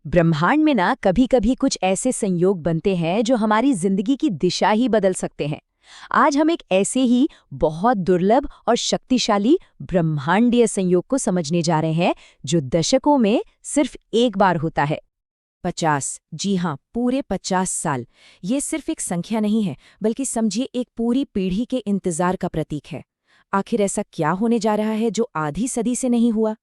ब्रह्मांड में ना कभी कभी कुछ ऐसे संयोग बनते हैं जो हमारी जिंदगी की दिशा ही बदल सकते हैं। आज हम एक ऐसे ही बहुत दुर्लभ और शक्तिशाली ब्रह्मांडीय संयोग को समझने जा रहे हैं जो दशकों में सिर्फ एक बार होता है। 50, जी हाँ, पूरे 50 साल। ये सिर्फ एक संख्या नहीं है, बल्कि समझिए एक पूरी पीढ़ी के इंतजार का प्रतीक है। आखिर ऐसा क्या होने जा रहा है जो आधी सदी से नहीं हुआ?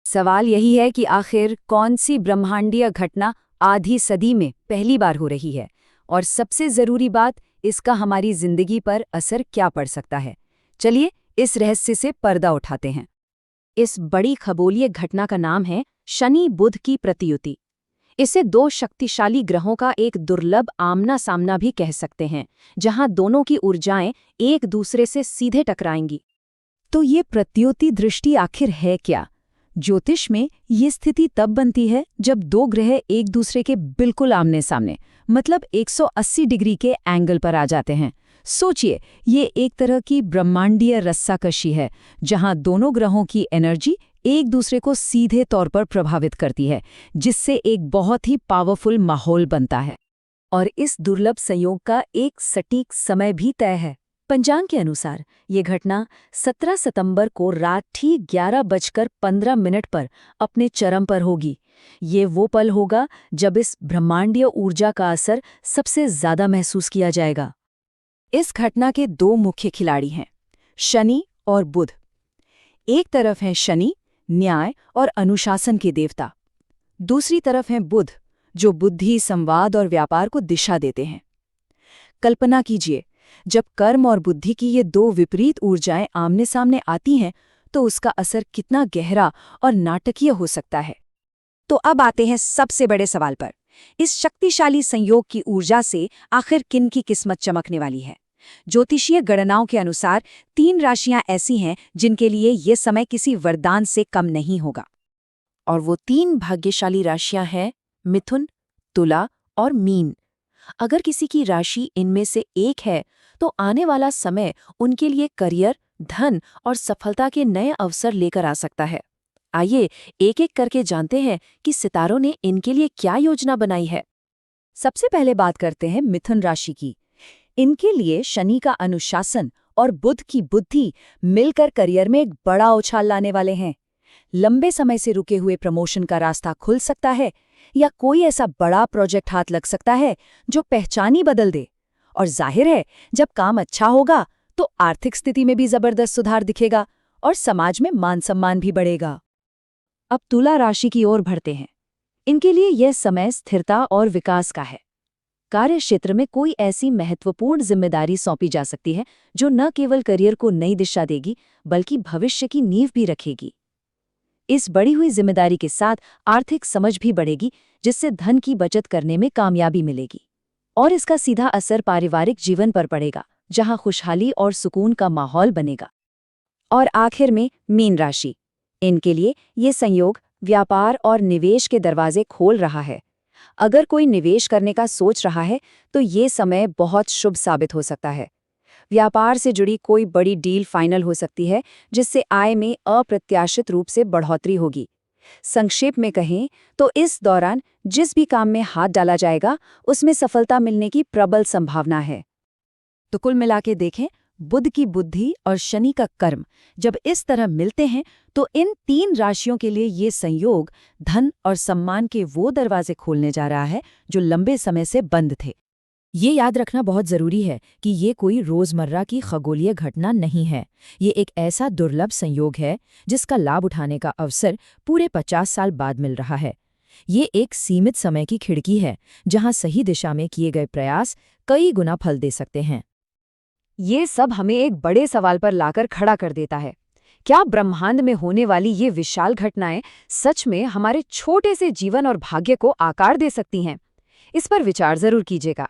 सवाल यही है कि आखिर कौन सी ब्रह्मांडीय घटना आधी सदी में पहली बार हो रही है, और सबसे जरूरी बात, इसका हमारी जिंदगी पर असर क्या पड़ सकता है। चलिए इस रहस्य से पर्दा उठाते हैं। इस बड़ी खगोलीय घटना का नाम है शनि बुध की प्रतियुति। इसे दो शक्तिशाली ग्रहों का एक दुर्लभ आमना सामना भी कह सकते हैं, जहां दोनों की ऊर्जाएं एक दूसरे से सीधे टकराएंगी। तो ये प्रतियुति दृष्टि आखिर है क्या? ज्योतिष में ये स्थिति तब बनती है जब दो ग्रह एक दूसरे के बिल्कुल आमने सामने, मतलब 180 डिग्री के एंगल पर आ जाते हैं। सोचिए, ये एक तरह की ब्रह्मांडीय रस्साकशी है जहां दोनों ग्रहों की एनर्जी एक दूसरे को सीधे तौर पर प्रभावित करती है, जिससे एक बहुत ही पावरफुल माहौल बनता है। और इस दुर्लभ संयोग का एक सटीक समय भी तय है। पंचांग के अनुसार ये घटना 17 सितंबर को रात ठीक 11:15 पर अपने चरम पर होगी। ये वो पल होगा जब इस ब्रह्मांडीय ऊर्जा का असर सबसे ज्यादा महसूस किया जाएगा। इस घटना के दो मुख्य खिलाड़ी हैं, शनि और बुध। एक तरफ है शनि, न्याय और अनुशासन के देवता। दूसरी तरफ है बुध, जो बुद्धि, संवाद और व्यापार को दिशा देते हैं। कल्पना कीजिए, जब कर्म और बुद्धि की ये दो विपरीत ऊर्जाएं आमने सामने आती हैं, तो उसका असर कितना गहरा और नाटकीय हो सकता है। तो अब आते हैं सबसे बड़े सवाल पर। इस शक्तिशाली संयोग की ऊर्जा से आखिर किन की किस्मत चमकने वाली है? ज्योतिषीय गणनाओं के अनुसार 3 राशियां ऐसी हैं जिनके लिए ये समय किसी वरदान से कम नहीं होगा। और वो 3 भाग्यशाली राशियां हैं मिथुन, तुला और मीन। अगर किसी की राशि इनमें से एक है, तो आने वाला समय उनके लिए करियर, धन और सफलता के नए अवसर लेकर आ सकता है। आइए एक एक करके जानते हैं कि सितारों ने इनके लिए क्या योजना बनाई है। सबसे पहले बात करते हैं मिथुन राशि की। इनके लिए शनि का अनुशासन और बुध की बुद्धि मिलकर करियर में एक बड़ा उछाल लाने वाले हैं। लंबे समय से रुके हुए प्रमोशन का रास्ता खुल सकता है, या कोई ऐसा बड़ा प्रोजेक्ट हाथ लग सकता है जो पहचान ही बदल दे। और जाहिर है, जब काम अच्छा होगा तो आर्थिक स्थिति में भी जबरदस्त सुधार दिखेगा और समाज में मान सम्मान भी बढ़ेगा। अब तुला राशि की ओर बढ़ते हैं। इनके लिए यह समय स्थिरता और विकास का है। कार्य क्षेत्र में कोई ऐसी महत्वपूर्ण जिम्मेदारी सौंपी जा सकती है जो न केवल करियर को नई दिशा देगी, बल्कि भविष्य की नींव भी रखेगी। इस बढ़ी हुई जिम्मेदारी के साथ आर्थिक समझ भी बढ़ेगी, जिससे धन की बचत करने में कामयाबी मिलेगी। और इसका सीधा असर पारिवारिक जीवन पर पड़ेगा, जहां खुशहाली और सुकून का माहौल बनेगा। और आखिर में मीन राशि। इनके लिए ये संयोग व्यापार और निवेश के दरवाजे खोल रहा है। अगर कोई निवेश करने का सोच रहा है, तो ये समय बहुत शुभ साबित हो सकता है। व्यापार से जुड़ी कोई बड़ी डील फाइनल हो सकती है, जिससे आय में अप्रत्याशित रूप से बढ़ोतरी होगी। संक्षेप में कहें तो इस दौरान जिस भी काम में हाथ डाला जाएगा, उसमें सफलता मिलने की प्रबल संभावना है। तो कुल मिला के देखें, बुध की बुद्धि और शनि का कर्म जब इस तरह मिलते हैं, तो इन 3 राशियों के लिए ये संयोग धन और सम्मान के वो दरवाजे खोलने जा रहा है जो लंबे समय से बंद थे। ये याद रखना बहुत जरूरी है कि ये कोई रोजमर्रा की खगोलीय घटना नहीं है। ये एक ऐसा दुर्लभ संयोग है जिसका लाभ उठाने का अवसर पूरे 50 साल बाद मिल रहा है। ये एक सीमित समय की खिड़की है, जहां सही दिशा में किए गए प्रयास कई गुना फल दे सकते हैं। ये सब हमें एक बड़े सवाल पर लाकर खड़ा कर देता है। क्या ब्रह्मांड में होने वाली ये विशाल घटनाएं सच में हमारे छोटे से जीवन और भाग्य को आकार दे सकती हैं? इस पर विचार जरूर कीजिएगा।